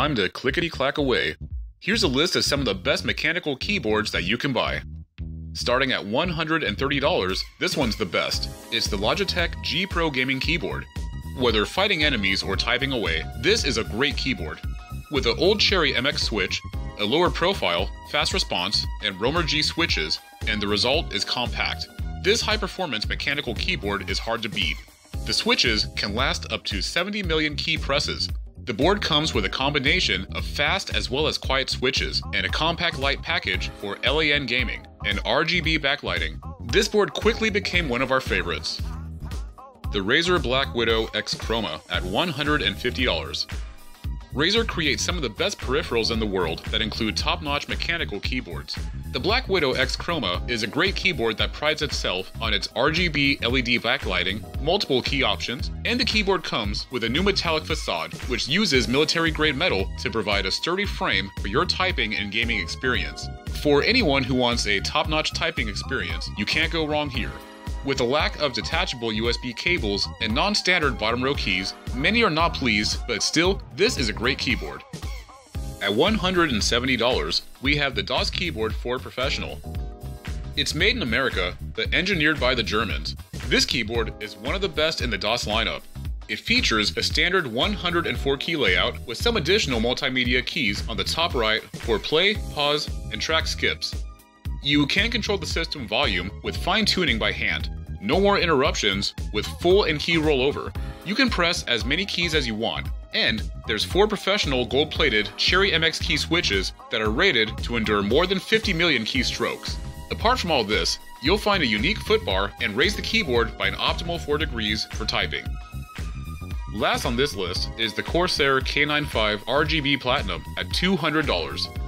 time to clickety-clack away. Here's a list of some of the best mechanical keyboards that you can buy. Starting at $130, this one's the best. It's the Logitech G Pro Gaming Keyboard. Whether fighting enemies or typing away, this is a great keyboard. With an old Cherry MX switch, a lower profile, fast response, and Romer G switches, and the result is compact. This high-performance mechanical keyboard is hard to beat. The switches can last up to 70 million key presses. The board comes with a combination of fast as well as quiet switches and a compact light package for LAN gaming and RGB backlighting. This board quickly became one of our favorites. The Razer Black Widow X Chroma at $150. Razer creates some of the best peripherals in the world that include top-notch mechanical keyboards. The Black Widow X Chroma is a great keyboard that prides itself on its RGB LED backlighting, multiple key options, and the keyboard comes with a new metallic facade which uses military-grade metal to provide a sturdy frame for your typing and gaming experience. For anyone who wants a top-notch typing experience, you can't go wrong here. With a lack of detachable USB cables and non-standard bottom row keys, many are not pleased, but still, this is a great keyboard. At $170, we have the DOS Keyboard for Professional. It's made in America, but engineered by the Germans. This keyboard is one of the best in the DOS lineup. It features a standard 104 key layout with some additional multimedia keys on the top right for play, pause, and track skips. You can control the system volume with fine-tuning by hand. No more interruptions with full and key rollover. You can press as many keys as you want, and there's 4 professional gold-plated Cherry MX key switches that are rated to endure more than 50 million keystrokes. Apart from all this, you'll find a unique footbar and raise the keyboard by an optimal 4 degrees for typing. Last on this list is the Corsair K95 RGB Platinum at $200.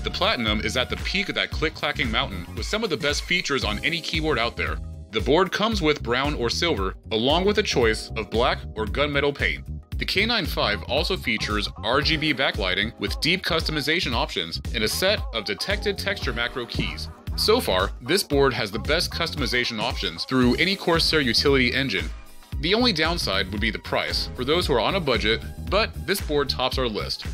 The Platinum is at the peak of that click-clacking mountain with some of the best features on any keyboard out there. The board comes with brown or silver, along with a choice of black or gunmetal paint. The K95 also features RGB backlighting with deep customization options and a set of detected texture macro keys. So far, this board has the best customization options through any Corsair utility engine. The only downside would be the price for those who are on a budget, but this board tops our list.